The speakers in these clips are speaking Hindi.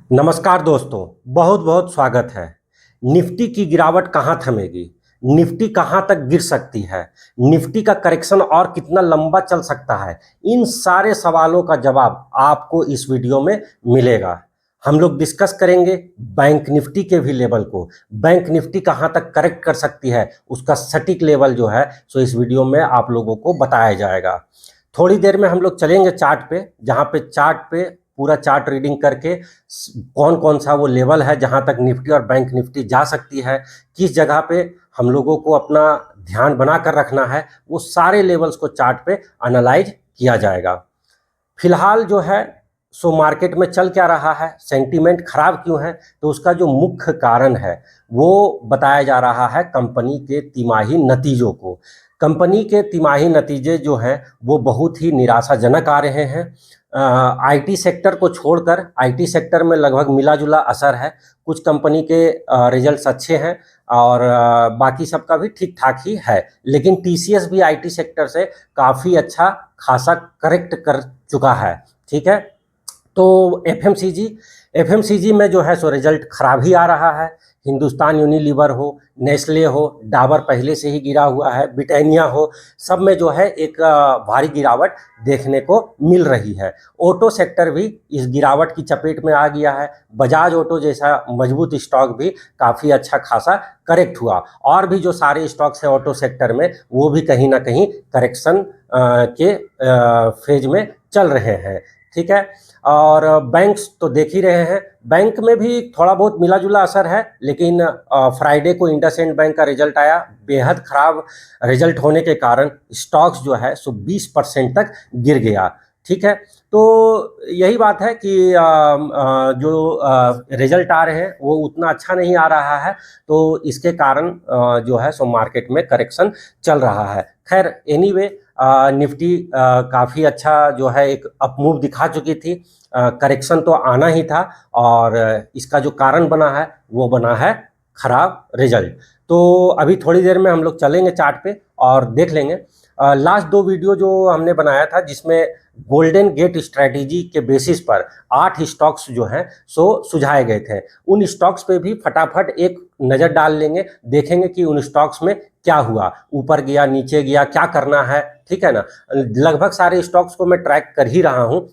नमस्कार दोस्तों, बहुत बहुत स्वागत है। निफ्टी की गिरावट कहाँ थमेगी? निफ्टी कहाँ तक गिर सकती है? निफ्टी का करेक्शन और कितना लंबा चल सकता है? इन सारे सवालों का जवाब आपको इस वीडियो में मिलेगा। हम लोग डिस्कस करेंगे बैंक निफ्टी के भी लेवल को। बैंक निफ्टी कहाँ तक करेक्ट कर सकती है, उसका सटीक लेवल जो है सो इस वीडियो में आप लोगों को बताया जाएगा। थोड़ी देर में हम लोग चलेंगे चार्ट पे, जहाँ पे चार्ट पे पूरा चार्ट रीडिंग करके कौन कौन सा वो लेवल है जहां तक निफ्टी और बैंक निफ्टी जा सकती है, किस जगह पे हम लोगों को अपना ध्यान बना कर रखना है, वो सारे लेवल्स को चार्ट पे एनालाइज किया जाएगा। फिलहाल जो है सो मार्केट में चल क्या रहा है, सेंटीमेंट खराब क्यों है, तो उसका जो मुख्य कारण है वो बताया जा रहा है कंपनी के तिमाही नतीजों को। कंपनी के तिमाही नतीजे जो हैं वो बहुत ही निराशाजनक आ रहे हैं। आईटी सेक्टर को छोड़कर आईटी सेक्टर में लगभग मिला जुला असर है। कुछ कंपनी के रिजल्ट्स अच्छे हैं और बाकी सबका भी ठीक ठाक ही है, लेकिन टीसीएस भी आईटी सेक्टर से काफ़ी अच्छा खासा करेक्ट कर चुका है। ठीक है, तो एफएमसीजी में जो है सो रिजल्ट खराब ही आ रहा है। हिंदुस्तान यूनिलीवर हो, नेस्ले हो, डाबर पहले से ही गिरा हुआ है, ब्रिटानिया हो, सब में जो है एक भारी गिरावट देखने को मिल रही है। ऑटो सेक्टर भी इस गिरावट की चपेट में आ गया है। बजाज ऑटो जैसा मजबूत स्टॉक भी काफ़ी अच्छा खासा करेक्ट हुआ, और भी जो सारे स्टॉक्स हैं ऑटो सेक्टर में वो भी कहीं ना कहीं करेक्शन के फेज में चल रहे हैं। ठीक है, और बैंक्स तो देख ही रहे हैं, बैंक में भी थोड़ा बहुत मिला जुला असर है, लेकिन फ्राइडे को इंडसइंड बैंक का रिजल्ट आया। बेहद खराब रिजल्ट होने के कारण स्टॉक्स जो है सो 20% तक गिर गया। ठीक है, तो यही बात है कि जो रिजल्ट आ रहे हैं वो उतना अच्छा नहीं आ रहा है, तो इसके कारण जो है सो मार्केट में करेक्शन चल रहा है। खैर एनीवे, निफ्टी काफ़ी अच्छा जो है एक अपमूव दिखा चुकी थी। करेक्शन तो आना ही था, और इसका जो कारण बना है वो बना है खराब रिजल्ट। तो अभी थोड़ी देर में हम लोग चलेंगे चार्ट पे और देख लेंगे। लास्ट दो वीडियो जो हमने बनाया था जिसमें गोल्डन गेट स्ट्रेटेजी के बेसिस पर 8 स्टॉक्स जो हैं सो सुझाए गए थे, उन स्टॉक्स पे भी फटाफट एक नज़र डाल लेंगे, देखेंगे कि उन स्टॉक्स में क्या हुआ, ऊपर गया नीचे गया, क्या करना है। ठीक है ना, लगभग सारे स्टॉक्स को मैं ट्रैक कर ही रहा हूँ।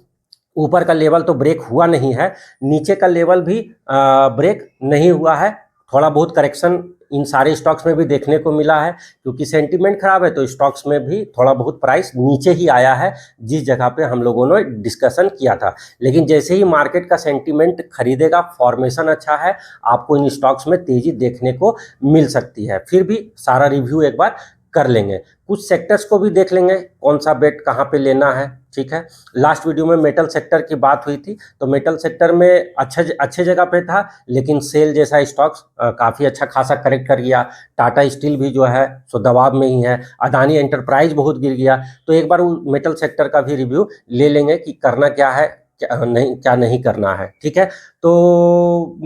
ऊपर का लेवल तो ब्रेक हुआ नहीं है, नीचे का लेवल भी ब्रेक नहीं हुआ है। थोड़ा बहुत करेक्शन इन सारे स्टॉक्स में भी देखने को मिला है, क्योंकि सेंटीमेंट खराब है तो स्टॉक्स में भी थोड़ा बहुत प्राइस नीचे ही आया है, जिस जगह पे हम लोगों ने डिस्कशन किया था। लेकिन जैसे ही मार्केट का सेंटीमेंट खरीदेगा, फॉर्मेशन अच्छा है, आपको इन स्टॉक्स में तेजी देखने को मिल सकती है। फिर भी सारा रिव्यू एक बार कर लेंगे, कुछ सेक्टर्स को भी देख लेंगे कौन सा बेट कहाँ पे लेना है। ठीक है, लास्ट वीडियो में मेटल सेक्टर की बात हुई थी, तो मेटल सेक्टर में अच्छे जगह पे था, लेकिन सेल जैसा स्टॉक्स काफ़ी अच्छा खासा करेक्ट कर गया। टाटा स्टील भी जो है सो दबाव में ही है, अदानी एंटरप्राइज बहुत गिर गया। तो एक बार वो मेटल सेक्टर का भी रिव्यू ले लेंगे कि करना क्या है, क्या नहीं करना है। ठीक है, तो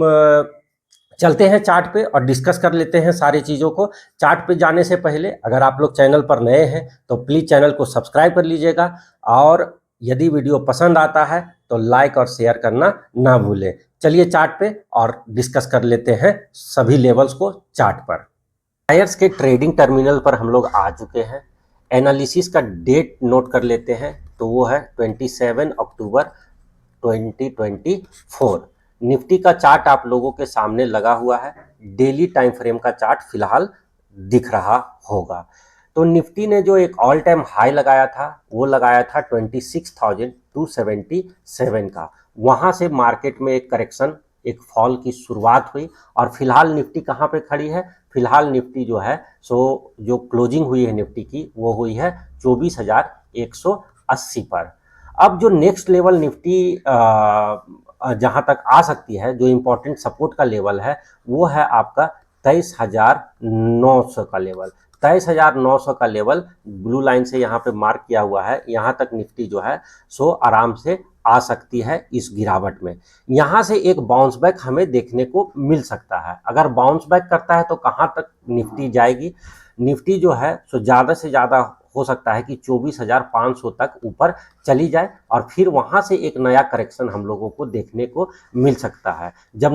चलते हैं चार्ट पे और डिस्कस कर लेते हैं सारी चीज़ों को। चार्ट पे जाने से पहले अगर आप लोग चैनल पर नए हैं तो प्लीज़ चैनल को सब्सक्राइब कर लीजिएगा, और यदि वीडियो पसंद आता है तो लाइक और शेयर करना ना भूलें। चलिए चार्ट पे और डिस्कस कर लेते हैं सभी लेवल्स को चार्ट पर। बायर्स के ट्रेडिंग टर्मिनल पर हम लोग आ चुके हैं। एनालिसिस का डेट नोट कर लेते हैं, तो वो है 27 अक्टूबर 2024। निफ्टी का चार्ट आप लोगों के सामने लगा हुआ है, डेली टाइम फ्रेम का चार्ट फिलहाल दिख रहा होगा। तो निफ्टी ने जो एक ऑल टाइम हाई लगाया था वो लगाया था 26,277 का। वहां से मार्केट में एक करेक्शन, एक फॉल की शुरुआत हुई, और फिलहाल निफ्टी कहाँ पे खड़ी है? फिलहाल निफ्टी जो है सो जो क्लोजिंग हुई है निफ्टी की वो हुई है 24,180 पर। अब जो नेक्स्ट लेवल निफ्टी जहां तक आ सकती है, जो इंपॉर्टेंट सपोर्ट का लेवल है वो है आपका 23,900 का लेवल। 23,900 का लेवल ब्लू लाइन से यहाँ पे मार्क किया हुआ है, यहाँ तक निफ्टी जो है सो आराम से आ सकती है इस गिरावट में। यहाँ से एक बाउंस बैक हमें देखने को मिल सकता है। अगर बाउंस बैक करता है तो कहाँ तक निफ्टी जाएगी? निफ्टी जो है सो ज़्यादा से ज़्यादा हो सकता है कि 24,500 तक ऊपर चली जाए और फिर वहां से एक नया करेक्शन हम लोगों को देखने को मिल सकता है। जब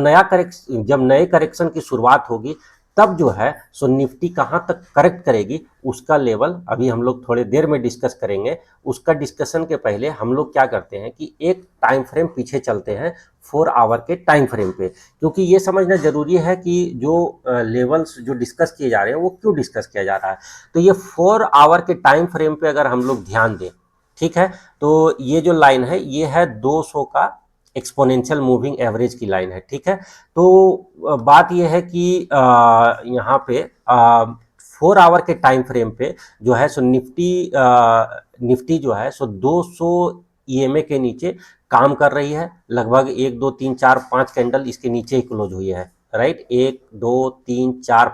नए करेक्शन की शुरुआत होगी तब जो है सो निफ्टी कहां तक करेक्ट करेगी उसका लेवल अभी हम लोग थोड़ी देर में डिस्कस करेंगे। उसका डिस्कशन के पहले हम लोग क्या करते हैं कि एक टाइम फ्रेम पीछे चलते हैं 4 आवर के टाइम फ्रेम पे, क्योंकि ये समझना जरूरी है कि जो लेवल्स जो डिस्कस किए जा रहे हैं वो क्यों डिस्कस किया जा रहा है। तो ये 4 आवर के टाइम फ्रेम पे अगर हम लोग ध्यान दें, ठीक है, तो ये जो लाइन है ये है 200 का एक्सपोनेंशियल मूविंग एवरेज की लाइन है, ठीक है। तो बात यह है कि यहाँ पे 4 आवर के टाइम फ्रेम पे जो है सो निफ्टी जो है सो 200 ईएमए के नीचे काम कर रही है। लगभग 1 2 3 4 5 कैंडल इसके नीचे ही क्लोज हुई है, राइट। 1 2 3 4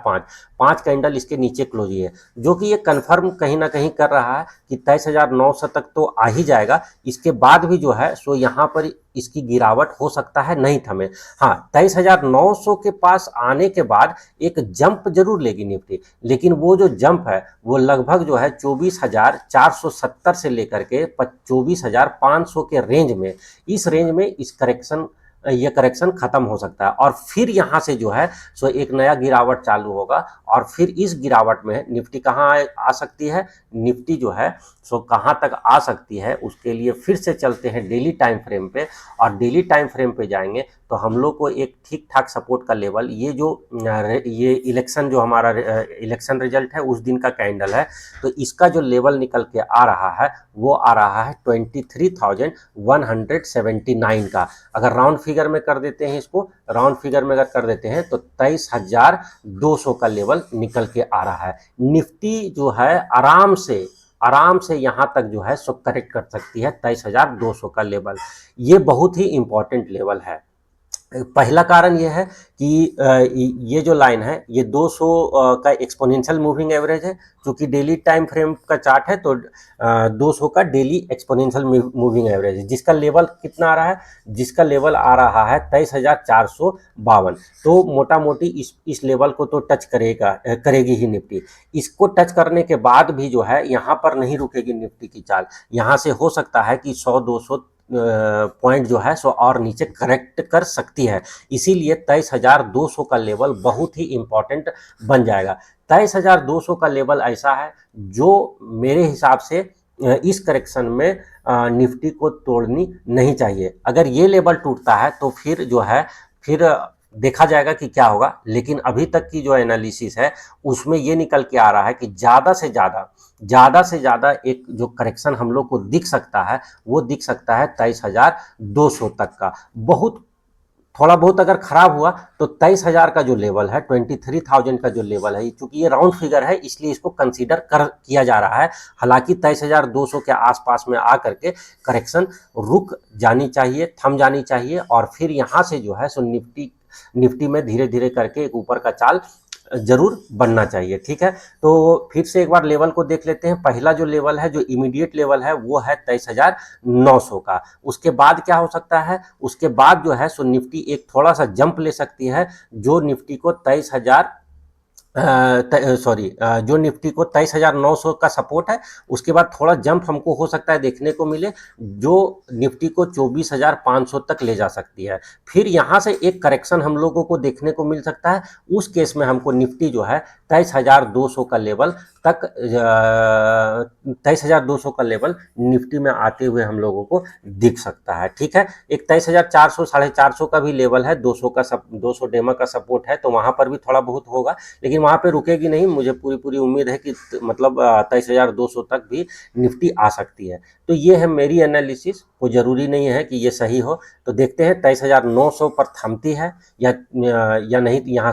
5 कैंडल इसके नीचे क्लोज हुई है, जो कि ये कंफर्म कहीं ना कहीं कर रहा है कि 23,900 तक तो आ ही जाएगा। इसके बाद भी जो है सो यहाँ पर इसकी गिरावट हो सकता है, नहीं थमे। हाँ, 23,900 के पास आने के बाद एक जंप जरूर लेगी निफ्टी, लेकिन वो जो जंप है वो लगभग जो है 24,470 से लेकर के 24,500 के रेंज में, इस रेंज में ये करेक्शन खत्म हो सकता है और फिर यहां से जो है सो एक नया गिरावट चालू होगा। और फिर इस गिरावट में निफ्टी कहां आ सकती है, निफ्टी जो है सो कहां तक आ सकती है उसके लिए फिर से चलते हैं डेली टाइम फ्रेम पे। और डेली टाइम फ्रेम पे जाएंगे तो हम लोग को एक ठीक ठाक सपोर्ट का लेवल, ये इलेक्शन जो हमारा इलेक्शन रिजल्ट है उस दिन का कैंडल है, तो इसका जो लेवल निकल के आ रहा है वो आ रहा है 23,179 का। अगर राउंड फिगर में कर देते हैं, इसको राउंड फिगर में अगर कर देते हैं तो 23,200 का लेवल निकल के आ रहा है। निफ्टी जो है आराम से यहां तक जो है सो करेक्ट कर सकती है 23,200 का लेवल। ये बहुत ही इंपॉर्टेंट लेवल है। पहला कारण यह है कि ये जो लाइन है ये 200 का एक्सपोनेंशियल मूविंग एवरेज है, क्योंकि डेली टाइम फ्रेम का चार्ट है तो 200 का डेली एक्सपोनेंशियल मूविंग एवरेज है, जिसका लेवल कितना आ रहा है, जिसका लेवल आ रहा है 23,452। तो मोटा मोटी इस लेवल को तो टच करेगी ही निफ्टी। इसको टच करने के बाद भी जो है यहाँ पर नहीं रुकेगी निफ्टी की चाल, यहाँ से हो सकता है कि 100-200 पॉइंट जो है सो और नीचे करेक्ट कर सकती है। इसीलिए 23,200 का लेवल बहुत ही इंपॉर्टेंट बन जाएगा। 23,200 का लेवल ऐसा है जो मेरे हिसाब से इस करेक्शन में निफ्टी को तोड़नी नहीं चाहिए। अगर ये लेवल टूटता है तो फिर जो है फिर देखा जाएगा कि क्या होगा, लेकिन अभी तक की जो एनालिसिस है उसमें ये निकल के आ रहा है कि ज़्यादा से ज़्यादा एक जो करेक्शन हम लोग को दिख सकता है वो दिख सकता है 23,200 तक का। थोड़ा बहुत अगर खराब हुआ तो 23,000 का जो लेवल है, 23,000 का जो लेवल है, चूंकि ये राउंड फिगर है इसलिए इसको कंसीडर किया जा रहा है। हालांकि 23,200 के आसपास में आकर के करेक्शन रुक जानी चाहिए, थम जानी चाहिए और फिर यहाँ से जो है सो निफ्टी में धीरे धीरे करके एक ऊपर का चाल जरूर बनना चाहिए, ठीक है। तो फिर से एक बार लेवल को देख लेते हैं। पहला जो लेवल है, जो इमीडिएट लेवल है वो है 23,900 का। उसके बाद क्या हो सकता है, उसके बाद जो है सो निफ्टी एक थोड़ा सा जंप ले सकती है, जो निफ्टी को 23,900 का सपोर्ट है। उसके बाद थोड़ा जंप हमको हो सकता है देखने को मिले, जो निफ्टी को 24,500 तक ले जा सकती है। फिर यहाँ से एक करेक्शन हम लोगों को देखने को मिल सकता है। उस केस में हमको निफ्टी जो है 23,200 का लेवल तक 23,200 का लेवल निफ्टी में आते हुए हम लोगों को दिख सकता है, ठीक है। एक 23,400 450 का भी लेवल है, 200 डेमा का सपोर्ट है, तो वहां पर भी थोड़ा बहुत होगा, लेकिन वहां पे रुकेगी नहीं। मुझे पूरी उम्मीद है कि मतलब 23,200 तक भी निफ्टी आ सकती है। तो ये है मेरी एनालिसिस, कोई जरूरी नहीं है कि ये सही हो। तो देखते हैं 23,900 पर थमती है या नहीं, यहाँ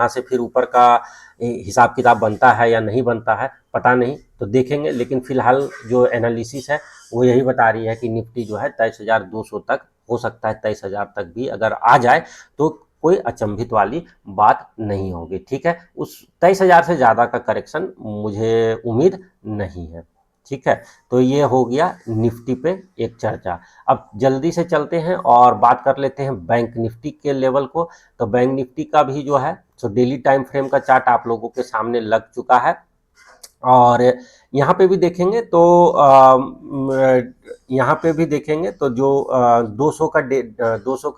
से फिर ऊपर का हिसाब किताब बनता है या नहीं बनता है, पता नहीं, तो देखेंगे। लेकिन फिलहाल जो एनालिसिस है वो यही बता रही है कि निफ्टी जो है 23,200 तक हो सकता है, 23,000 तक भी अगर आ जाए तो कोई अचंभित वाली बात नहीं होगी, ठीक है। उस 23,000 से ज़्यादा का करेक्शन मुझे उम्मीद नहीं है, ठीक है। तो ये हो गया निफ्टी पे एक चर्चा। अब जल्दी से चलते हैं और बात कर लेते हैं बैंक निफ्टी के लेवल को। तो बैंक निफ्टी का भी जो है सो डेली टाइम फ्रेम का चार्ट आप लोगों के सामने लग चुका है। और यहाँ पे भी देखेंगे तो यहाँ पे भी देखेंगे तो जो 200 का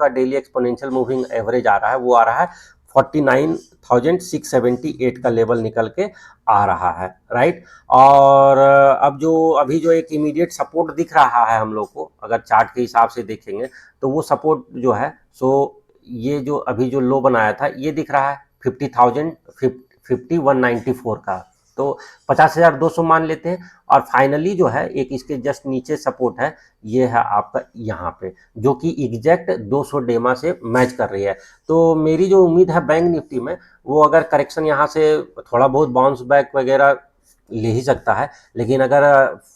डेली एक्सपोनेंशियल मूविंग एवरेज आ रहा है वो आ रहा है 49,678 का लेवल निकल के आ रहा है, राइट। और अब जो अभी जो एक इमीडिएट सपोर्ट दिख रहा है हम लोग को, अगर चार्ट के हिसाब से देखेंगे तो वो सपोर्ट जो है सो ये जो अभी जो लो बनाया था ये दिख रहा है 50,194 का। तो 50,200 मान लेते हैं। और फाइनली जो है एक इसके जस्ट नीचे सपोर्ट है, ये है आपका यहाँ पे, जो कि एग्जैक्ट 200 डेमा से मैच कर रही है। तो मेरी जो उम्मीद है बैंक निफ्टी में, वो अगर करेक्शन यहाँ से थोड़ा बहुत बाउंस बैक वगैरह ले ही सकता है, लेकिन अगर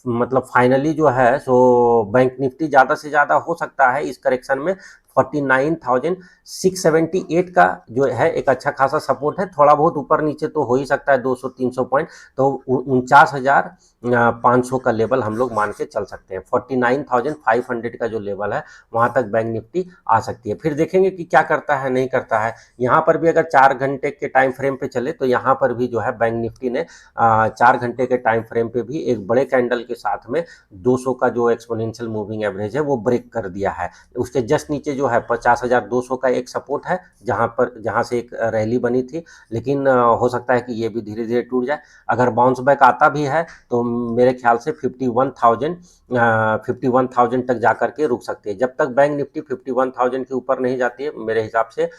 मतलब फाइनली जो है सो बैंक निफ्टी ज़्यादा से ज़्यादा हो सकता है इस करेक्शन में 49,678 का जो है एक अच्छा खासा सपोर्ट है। थोड़ा बहुत ऊपर नीचे तो हो ही सकता है 200-300 पॉइंट, तो 49,500 का लेवल हम लोग मान के चल सकते हैं। 49,500 का जो लेवल है वहां तक बैंक निफ्टी आ सकती है। फिर देखेंगे कि क्या करता है नहीं करता है। यहाँ पर भी अगर 4 घंटे के टाइम फ्रेम पे चले तो यहाँ पर भी जो है बैंक निफ्टी ने 4 घंटे के टाइम फ्रेम पे भी एक बड़े कैंडल के साथ में 200 का जो एक्सपोनेंशियल मूविंग एवरेज है वो ब्रेक कर दिया है। उसके जस्ट नीचे जो है 50,200 का एक सपोर्ट है, जहां से एक रैली बनी थी, लेकिन हो सकता है कि ये भी धीरे धीरे टूट जाए। अगर बाउंस बैक आता भी है तो मेरे ख्याल से 51,000 तक जा करके रुक सकती है। जब तक बैंक निफ्टी 51,000 के ऊपर नहीं जाती है मेरे हिसाब से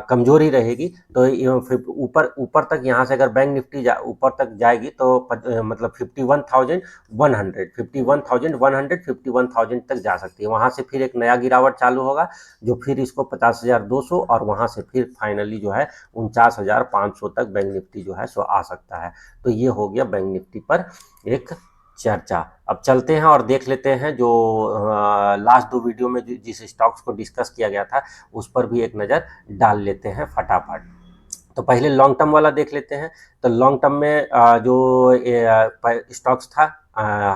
कमजोरी रहेगी। तो ऊपर ऊपर तक यहाँ से अगर बैंक निफ्टी ऊपर तक जाएगी तो मतलब 51,100 तक जा सकती है। वहां से फिर एक नया गिरावट चालू होगा, जो फिर इसको 50,200 और वहां से फिर फाइनली जो है 49,500 तक बैंक निफ्टी जो है सो आ सकता है। तो ये हो गया बैंक निफ्टी पर एक चर्चा। अब चलते हैं और देख लेते हैं जो लास्ट 2 वीडियो में जिस स्टॉक्स को डिस्कस किया गया था उस पर भी एक नज़र डाल लेते हैं फटाफट। तो पहले लॉन्ग टर्म वाला देख लेते हैं। तो लॉन्ग टर्म में जो स्टॉक्स था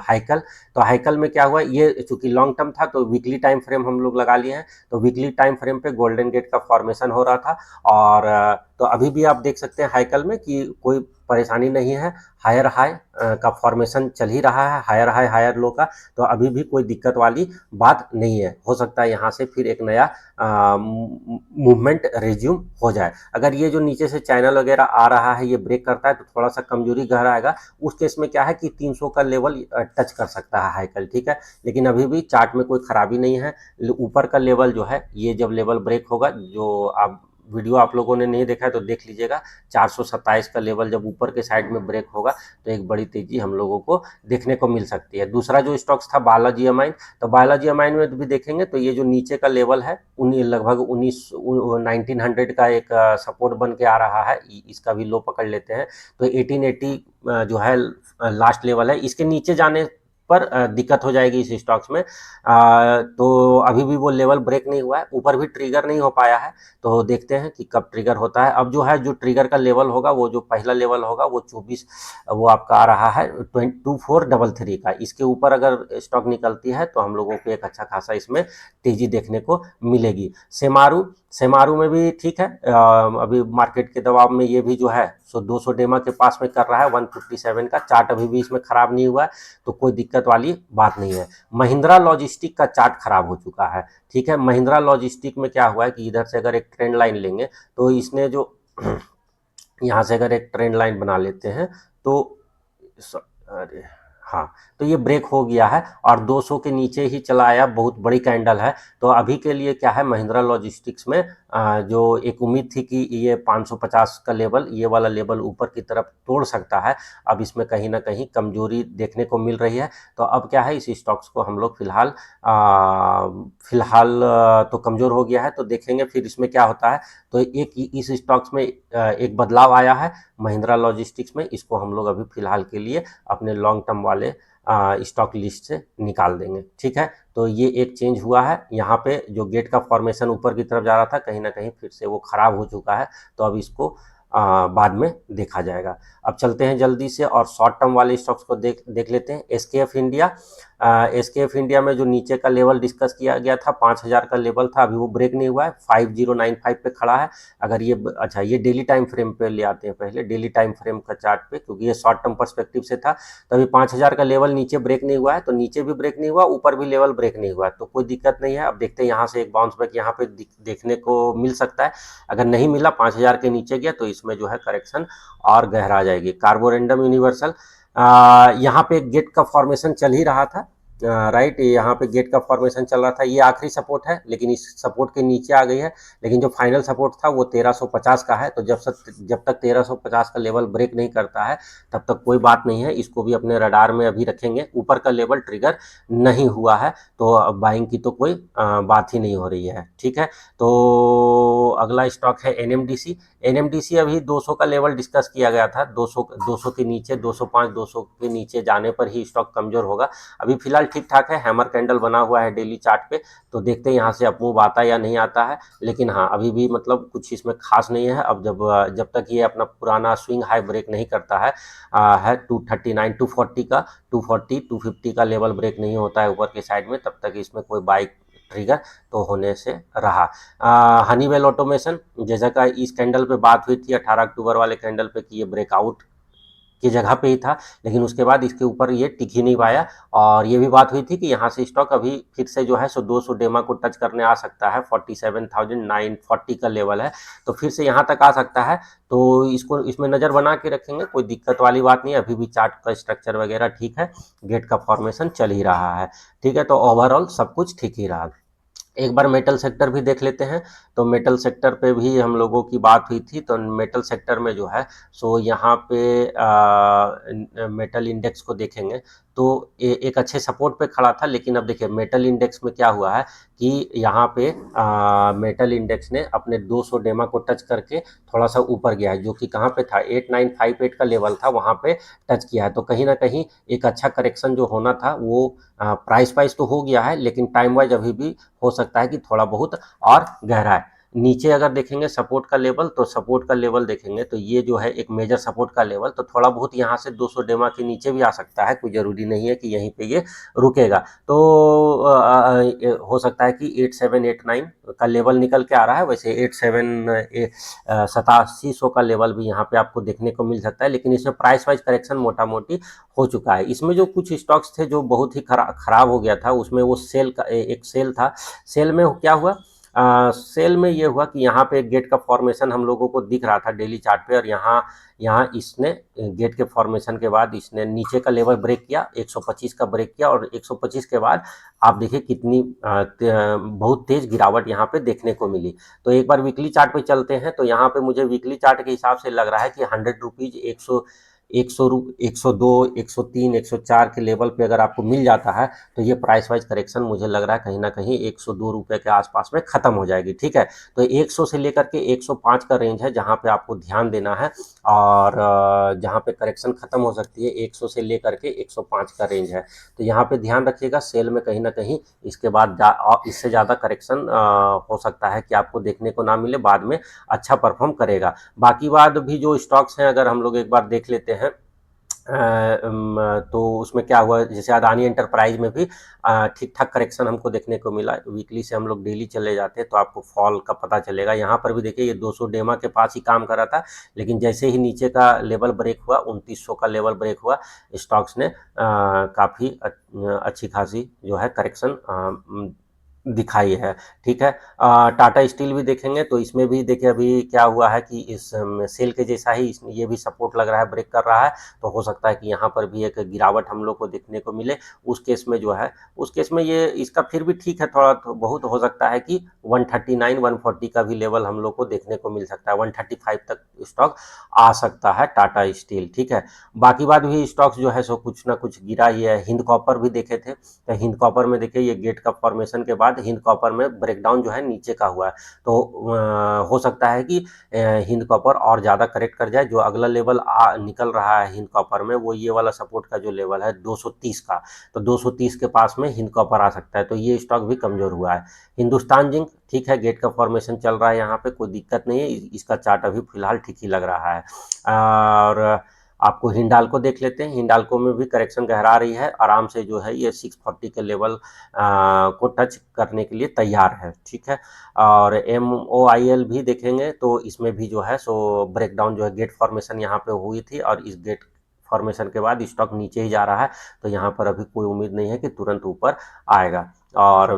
हाइकल, तो हाइकल में क्या हुआ, ये चूंकि लॉन्ग टर्म था तो वीकली टाइम फ्रेम हम लोग लगा लिए हैं। तो वीकली टाइम फ्रेम पे गोल्डन गेट का फॉर्मेशन हो रहा था, और तो अभी भी आप देख सकते हैं हाइकल में कि कोई परेशानी नहीं है। हायर हाई का फॉर्मेशन चल ही रहा है, हायर हाई हायर लो का, तो अभी भी कोई दिक्कत वाली बात नहीं है। हो सकता है यहाँ से फिर एक नया मूवमेंट रिज्यूम हो जाए। अगर ये जो नीचे से चैनल वगैरह आ रहा है ये ब्रेक करता है तो थोड़ा सा कमजोरी गहराएगा। उस केस में क्या है कि 300 का लेवल टच कर सकता है हाइकल, ठीक है। लेकिन अभी भी चार्ट में कोई खराबी नहीं है। ऊपर का लेवल जो है ये जब लेवल ब्रेक होगा, जो आप वीडियो आप लोगों ने नहीं देखा है तो देख लीजिएगा, 427 का लेवल जब ऊपर के साइड में ब्रेक होगा तो एक बड़ी तेजी हम लोगों को देखने को मिल सकती है। दूसरा जो स्टॉक्स था बालाजी अमाइन, तो बालाजी अमाइन में भी देखेंगे तो ये जो नीचे का लेवल है लगभग 1900 का एक सपोर्ट बन के आ रहा है। इसका भी लो पकड़ लेते हैं तो 1880 जो है लास्ट लेवल है। इसके नीचे जाने पर दिक्कत हो जाएगी इस स्टॉक्स में। तो अभी भी वो लेवल ब्रेक नहीं हुआ है, ऊपर भी ट्रिगर नहीं हो पाया है। तो देखते हैं कि कब ट्रिगर होता है। अब जो है जो ट्रिगर का लेवल होगा, वो जो पहला लेवल होगा वो 24, वो आपका आ रहा है 2433 का। इसके ऊपर अगर स्टॉक निकलती है तो हम लोगों को एक अच्छा खासा इसमें तेजी देखने को मिलेगी। सेमारू, सेमारू में भी ठीक है, अभी मार्केट के दबाव में ये भी जो है सो 200 डेमा के पास में कर रहा है 157 का। चार्ट अभी भी इसमें खराब नहीं हुआ है तो कोई दिक्कत वाली बात नहीं है। महिंद्रा लॉजिस्टिक का चार्ट खराब हो चुका है, ठीक है। महिंद्रा लॉजिस्टिक में क्या हुआ है कि इधर से अगर एक ट्रेंड लाइन लेंगे तो इसने जो यहाँ से अगर एक ट्रेंड लाइन बना लेते हैं तो अरे हाँ, तो ये ब्रेक हो गया है और 200 के नीचे ही चला आया, बहुत बड़ी कैंडल है। तो अभी के लिए क्या है, महिंद्रा लॉजिस्टिक्स में जो एक उम्मीद थी कि ये 550 का लेवल, ये वाला लेवल ऊपर की तरफ तोड़ सकता है, अब इसमें कहीं ना कहीं कमजोरी देखने को मिल रही है। तो अब क्या है, इस स्टॉक्स को हम लोग फिलहाल तो कमजोर हो गया है, तो देखेंगे फिर इसमें क्या होता है। तो एक इस स्टॉक्स में एक बदलाव आया है महिंद्रा लॉजिस्टिक्स में, इसको हम लोग अभी फिलहाल के लिए अपने लॉन्ग टर्म वाले स्टॉक लिस्ट से निकाल देंगे, ठीक है। तो ये एक चेंज हुआ है, यहाँ पे जो गेट का फॉर्मेशन ऊपर की तरफ जा रहा था कहीं ना कहीं फिर से वो खराब हो चुका है। तो अब इसको बाद में देखा जाएगा। अब चलते हैं जल्दी से और शॉर्ट टर्म वाले स्टॉक्स को देख लेते हैं। एसकेएफ इंडिया, एसकेएफ इंडिया में जो नीचे का लेवल डिस्कस किया गया था 5000 का लेवल था, अभी वो ब्रेक नहीं हुआ है, 5095 पे खड़ा है। अगर ये अच्छा, ये डेली टाइम फ्रेम पे ले आते हैं, पहले डेली टाइम फ्रेम का चार्ट पे, क्योंकि ये शॉर्ट टर्म पर्सपेक्टिव से था। तो अभी 5000 का लेवल नीचे ब्रेक नहीं हुआ है, तो नीचे भी ब्रेक नहीं हुआ, ऊपर भी लेवल ब्रेक नहीं हुआ है, तो कोई दिक्कत नहीं है। अब देखते हैं यहाँ से एक बाउंस बैक यहाँ पे देखने को मिल सकता है। अगर नहीं मिला, 5000 के नीचे गया, तो इसमें जो है करेक्शन और गहरा जाएगी। कार्बोरेंडम यूनिवर्सल, यहाँ पे एक गेट का फॉर्मेशन चल ही रहा था, राइट, यहाँ पे गेट का फॉर्मेशन चल रहा था। ये आखिरी सपोर्ट है, लेकिन इस सपोर्ट के नीचे आ गई है, लेकिन जो फाइनल सपोर्ट था वो 1350 का है। तो जब तक 1350 का लेवल ब्रेक नहीं करता है, तब तक कोई बात नहीं है, इसको भी अपने रडार में अभी रखेंगे। ऊपर का लेवल ट्रिगर नहीं हुआ है, तो बाइंग की तो कोई बात ही नहीं हो रही है, ठीक है। तो अगला स्टॉक है एनएमडीसी। एनएमडीसी अभी 200 का लेवल डिस्कस किया गया था, 200 के नीचे, 205 200 के नीचे जाने पर ही स्टॉक कमजोर होगा। अभी फिलहाल ठीक ठाक है, हैमर कैंडल बना हुआ है डेली चार्ट पे, तो देखते हैं यहाँ से अपमूव आता या नहीं आता है। लेकिन हाँ, अभी भी मतलब कुछ इसमें खास नहीं है। अब जब तक ये अपना पुराना स्विंग हाई ब्रेक नहीं करता है, 239 240 का 240 250 का लेवल ब्रेक नहीं होता है ऊपर के साइड में, तब तक इसमें कोई बाइक ट्रिगर तो होने से रहा। हनीवेल ऑटोमेशन, जैसा का इस कैंडल पे बात हुई थी 18 अक्टूबर वाले कैंडल पे कि ये ब्रेकआउट की जगह पे ही था, लेकिन उसके बाद इसके ऊपर ये टिक ही नहीं पाया। और ये भी बात हुई थी कि यहाँ से स्टॉक अभी फिर से जो है 200 डेमा को टच करने आ सकता है, 47,940 का लेवल है, तो फिर से यहाँ तक आ सकता है। तो इसमें नज़र बना के रखेंगे, कोई दिक्कत वाली बात नहीं है। अभी भी चार्ट का स्ट्रक्चर वगैरह ठीक है, गेट का फॉर्मेशन चल ही रहा है, ठीक है। तो ओवरऑल सब कुछ ठीक ही रहा। एक बार मेटल सेक्टर भी देख लेते हैं। तो मेटल सेक्टर पे भी हम लोगों की बात हुई थी, तो मेटल सेक्टर में जो है सो यहाँ पे मेटल इंडेक्स को देखेंगे तो एक अच्छे सपोर्ट पे खड़ा था। लेकिन अब देखिए मेटल इंडेक्स में क्या हुआ है कि यहाँ पे मेटल इंडेक्स ने अपने 200 डेमा को टच करके थोड़ा सा ऊपर गया है, जो कि कहाँ पे था 8958 का लेवल था, वहाँ पे टच किया है। तो कहीं ना कहीं एक अच्छा करेक्शन जो होना था वो प्राइस वाइज तो हो गया है, लेकिन टाइम वाइज अभी भी हो सकता है कि थोड़ा बहुत और गहरा है। नीचे अगर देखेंगे सपोर्ट का लेवल, तो सपोर्ट का लेवल देखेंगे तो ये जो है एक मेजर सपोर्ट का लेवल, तो थोड़ा बहुत यहाँ से 200 डेमा के नीचे भी आ सकता है, कोई ज़रूरी नहीं है कि यहीं पे ये रुकेगा। तो हो सकता है कि 8789 का लेवल निकल के आ रहा है। वैसे 8700 का लेवल भी यहाँ पे आपको देखने को मिल सकता है, लेकिन इसमें प्राइस वाइज करेक्शन मोटा मोटी हो चुका है। इसमें जो कुछ स्टॉक्स थे जो बहुत ही खराब हो गया था, उसमें वो सेल का एक सेल था। सेल में क्या हुआ, सेल में ये हुआ कि यहाँ पे एक गेट का फॉर्मेशन हम लोगों को दिख रहा था डेली चार्ट पे, और यहाँ यहाँ इसने गेट के फॉर्मेशन के बाद इसने नीचे का लेवल ब्रेक किया, 125 का ब्रेक किया, और 125 के बाद आप देखिए कितनी बहुत तेज गिरावट यहाँ पे देखने को मिली। तो एक बार वीकली चार्ट पे चलते हैं, तो यहाँ पे मुझे वीकली चार्ट के हिसाब से लग रहा है कि 100 रुपीज 102 103 104 के लेवल पे अगर आपको मिल जाता है, तो ये प्राइस वाइज करेक्शन मुझे लग रहा है कहीं ना कहीं 102 रुपये के आसपास में खत्म हो जाएगी, ठीक है। तो 100 से लेकर के 105 का रेंज है जहां पे आपको ध्यान देना है, और जहां पे करेक्शन खत्म हो सकती है 100 से लेकर के 105 का रेंज है। तो यहाँ पे ध्यान रखिएगा, सेल में कहीं ना कहीं इसके बाद इससे ज़्यादा करेक्शन हो सकता है कि आपको देखने को ना मिले, बाद में अच्छा परफॉर्म करेगा। बाकी बाद भी जो स्टॉक्स हैं अगर हम लोग एक बार देख लेते हैं, तो उसमें क्या हुआ, जैसे अदानी एंटरप्राइज में भी ठीक ठाक करेक्शन हमको देखने को मिला। वीकली से हम लोग डेली चले जाते हैं तो आपको फॉल का पता चलेगा। यहाँ पर भी देखिए ये 200 डेमा के पास ही काम कर रहा था, लेकिन जैसे ही नीचे का लेवल ब्रेक हुआ, 2900 का लेवल ब्रेक हुआ, स्टॉक्स ने काफ़ी अच्छी खासी जो है करेक्शन दिखाई है, ठीक है। टाटा स्टील भी देखेंगे तो इसमें भी देखिए अभी क्या हुआ है कि इस सेल के जैसा ही ये भी सपोर्ट लग रहा है, ब्रेक कर रहा है, तो हो सकता है कि यहाँ पर भी एक गिरावट हम लोग को देखने को मिले। उस केस में जो है, उस केस में ये इसका फिर भी ठीक है, थोड़ा तो बहुत हो सकता है कि 139 140 का भी लेवल हम लोग को देखने को मिल सकता है, 135 तक स्टॉक आ सकता है टाटा स्टील, ठीक है। बाकी बात भी स्टॉक्स जो है सो कुछ ना कुछ गिरा ही है। हिंद कॉपर भी देखे थे, तो हिंद कॉपर में देखिए ये गेट का फॉर्मेशन के बाद हिंद कॉपर में ब्रेकडाउन जो है नीचे का हुआ है, तो हो सकता है कि हिंद कॉपर और ज़्यादा करेक्ट कर जाए। जो अगला लेवल निकल रहा है हिंद कॉपर में, वो ये वाला सपोर्ट का जो लेवल है 230 का, तो 230 के पास में हिंद कॉपर आ सकता है, तो ये स्टॉक भी कमज़ोर हुआ है। हिंदुस्तान जिंक ठीक है, गेट का फॉर्मेशन चल रहा है, यहाँ पे कोई दिक्कत नहीं है, इसका चार्ट अभी फिलहाल ठीक ही लग रहा है। और आपको हिंडाल्को देख लेते हैं। हिंडाल्को में भी करेक्शन गहरा रही है, आराम से जो है ये 640 के लेवल को टच करने के लिए तैयार है, ठीक है। और MOIL भी देखेंगे तो इसमें भी जो है सो ब्रेकडाउन जो है गेट फॉर्मेशन यहाँ पे हुई थी, और इस गेट फॉर्मेशन के बाद स्टॉक नीचे ही जा रहा है, तो यहाँ पर अभी कोई उम्मीद नहीं है कि तुरंत ऊपर आएगा। और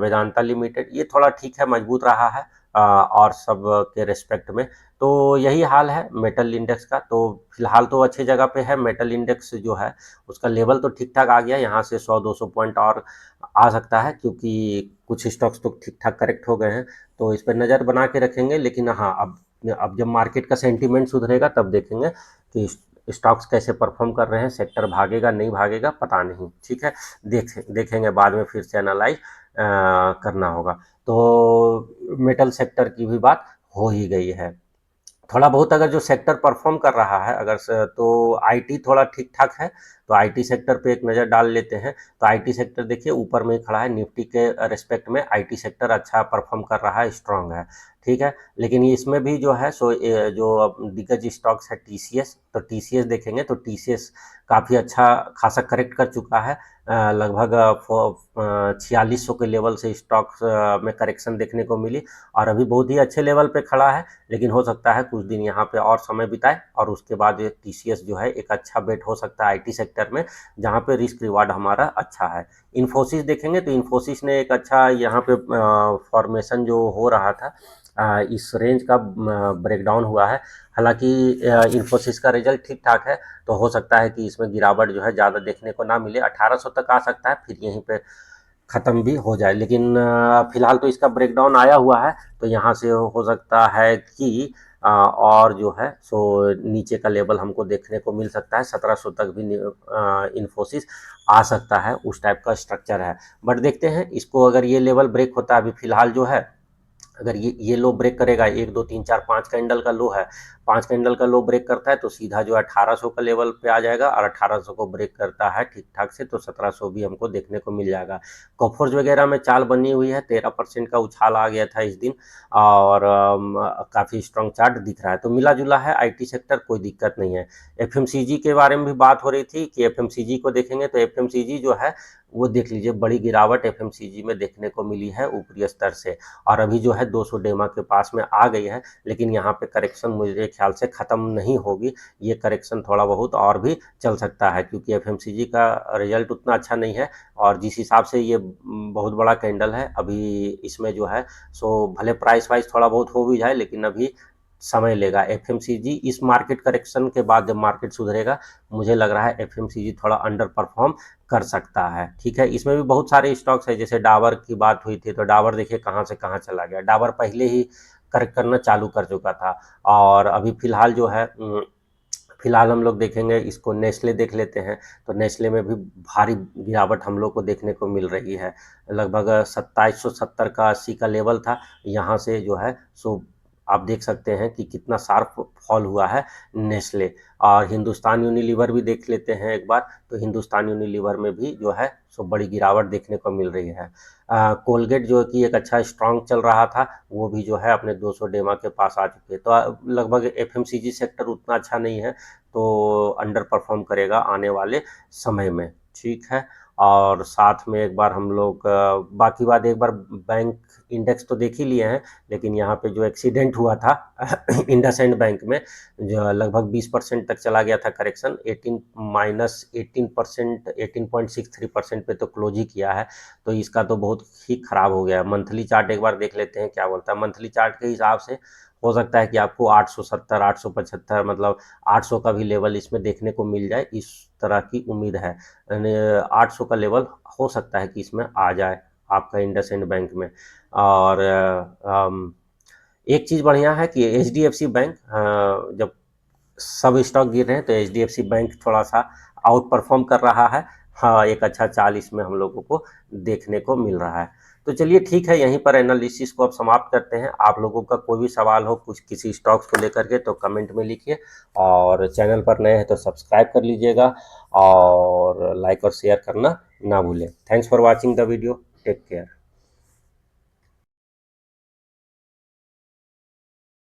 वेदांता लिमिटेड ये थोड़ा ठीक है, मजबूत रहा है और सब के रिस्पेक्ट में। तो यही हाल है मेटल इंडेक्स का। तो फिलहाल तो अच्छी जगह पे है मेटल इंडेक्स जो है, उसका लेवल तो ठीक ठाक आ गया, यहाँ से 100-200 पॉइंट और आ सकता है, क्योंकि कुछ स्टॉक्स तो ठीक ठाक करेक्ट हो गए हैं। तो इस पर नज़र बना के रखेंगे, लेकिन हाँ अब जब मार्केट का सेंटीमेंट सुधरेगा तब देखेंगे कि स्टॉक्स कैसे परफॉर्म कर रहे हैं, सेक्टर भागेगा नहीं भागेगा पता नहीं, ठीक है। देखेंगे बाद में फिर से एनालाइज करना होगा। तो मेटल सेक्टर की भी बात हो ही गई है। थोड़ा बहुत अगर जो सेक्टर परफॉर्म कर रहा है अगर तो आईटी थोड़ा ठीक ठाक है, तो आईटी सेक्टर पे एक नज़र डाल लेते हैं। तो आईटी सेक्टर देखिए ऊपर में ही खड़ा है, निफ्टी के रिस्पेक्ट में आईटी सेक्टर अच्छा परफॉर्म कर रहा है, स्ट्रांग है, ठीक है। लेकिन इसमें भी जो है सो जो दिग्गज स्टॉक्स है टीसीएस, तो टीसीएस देखेंगे तो टीसीएस काफ़ी अच्छा खासा करेक्ट कर चुका है। लगभग 4600 के लेवल से स्टॉक्स में करेक्शन देखने को मिली, और अभी बहुत ही अच्छे लेवल पे खड़ा है। लेकिन हो सकता है कुछ दिन यहाँ पे और समय बिताए, और उसके बाद ये टीसीएस जो है एक अच्छा बेट हो सकता है आईटी सेक्टर में, जहाँ पे रिस्क रिवार्ड हमारा अच्छा है। इन्फोसिस देखेंगे तो इन्फोसिस ने एक अच्छा यहाँ पे फॉर्मेशन जो हो रहा था, इस रेंज का ब्रेकडाउन हुआ है। हालांकि इन्फोसिस का रिजल्ट ठीक ठाक है, तो हो सकता है कि इसमें गिरावट जो है ज़्यादा देखने को ना मिले, 1800 तक आ सकता है, फिर यहीं पे ख़त्म भी हो जाए। लेकिन फिलहाल तो इसका ब्रेकडाउन आया हुआ है, तो यहाँ से हो सकता है कि और जो है सो नीचे का लेवल हमको देखने को मिल सकता है, 1700 तक भी इन्फोसिस आ सकता है, उस टाइप का स्ट्रक्चर है। बट देखते हैं इसको, अगर ये लेवल ब्रेक होता है अभी फिलहाल जो है, अगर ये लो ब्रेक करेगा, 1 2 3 4 5 कैंडल का लो है, 5 कैंडल का लो ब्रेक करता है तो सीधा जो है 1800 का लेवल पे आ जाएगा, और 1800 को ब्रेक करता है ठीक ठाक से तो 1700 भी हमको देखने को मिल जाएगा। कॉफर्ज वगैरह में चाल बनी हुई है, 13% का उछाल आ गया था इस दिन, और काफ़ी स्ट्रॉन्ग चार्ट दिख रहा है, तो मिला जुला है आईटी सेक्टर, कोई दिक्कत नहीं है। एफएमसीजी के बारे में भी बात हो रही थी कि एफएमसीजी को देखेंगे तो एफएमसीजी जो है वो देख लीजिए, बड़ी गिरावट एफएमसीजी में देखने को मिली है ऊपरी स्तर से, और अभी जो है 200 डेमा के पास में आ गई है। लेकिन यहाँ पे करेक्शन मुझे ख्याल से ख़त्म नहीं होगी, ये करेक्शन थोड़ा बहुत और भी चल सकता है, क्योंकि एफएमसीजी का रिजल्ट उतना अच्छा नहीं है, और जिस हिसाब से ये बहुत बड़ा कैंडल है अभी, इसमें जो है सो भले प्राइस वाइज थोड़ा बहुत हो भी जाए, लेकिन अभी समय लेगा। एफएमसीजी इस मार्केट करेक्शन के बाद जब मार्केट सुधरेगा, मुझे लग रहा है एफएमसीजी थोड़ा अंडर परफॉर्म कर सकता है, ठीक है। इसमें भी बहुत सारे स्टॉक्स है, जैसे डाबर की बात हुई थी, तो डाबर देखिए कहाँ से कहाँ चला गया। डाबर पहले ही करेक्ट करना चालू कर चुका था, और अभी फिलहाल जो है फिलहाल हम लोग देखेंगे इसको, नेस्ले देख लेते हैं, तो नेस्ले में भी भारी गिरावट हम लोग को देखने को मिल रही है। लगभग 2770 का 80 का लेवल था, यहाँ से जो है सो आप देख सकते हैं कि कितना शार्प फॉल हुआ है नेस्ले। और हिंदुस्तान यूनिलीवर भी देख लेते हैं एक बार, तो हिंदुस्तान यूनिलीवर में भी जो है सो बड़ी गिरावट देखने को मिल रही है। कोलगेट जो कि एक अच्छा स्ट्रांग चल रहा था, वो भी जो है अपने 200 डेमा के पास आ चुके हैं। तो लगभग एफएमसीजी सेक्टर उतना अच्छा नहीं है, तो अंडर परफॉर्म करेगा आने वाले समय में, ठीक है। और साथ में एक बार हम लोग बाकी बात, एक बार बैंक इंडेक्स तो देख ही लिए हैं, लेकिन यहाँ पे जो एक्सीडेंट हुआ था इंडसइंड बैंक में, जो लगभग 20% तक चला गया था करेक्शन, 18% 18.63% पे तो क्लोज ही किया है, तो इसका तो बहुत ही खराब हो गया। मंथली चार्ट एक बार देख लेते हैं क्या बोलता है। मंथली चार्ट के हिसाब से हो सकता है कि आपको 870 875 मतलब 800 का भी लेवल इसमें देखने को मिल जाए, इस तरह की उम्मीद है। यानी 800 का लेवल हो सकता है कि इसमें आ जाए आपका इंडसइंड बैंक में। और एक चीज़ बढ़िया है कि एचडीएफसी बैंक, जब सब स्टॉक गिर रहे हैं तो एचडीएफसी बैंक थोड़ा सा आउट परफॉर्म कर रहा है। हाँ, एक अच्छा चाल इसमें हम लोगों को देखने को मिल रहा है। तो चलिए ठीक है, यहीं पर एनालिसिस को अब समाप्त करते हैं। आप लोगों का कोई भी सवाल हो कुछ किसी स्टॉक्स को लेकर के तो कमेंट में लिखिए, और चैनल पर नए हैं तो सब्सक्राइब कर लीजिएगा, और लाइक और शेयर करना ना भूलें। Thanks for watching the video, take care.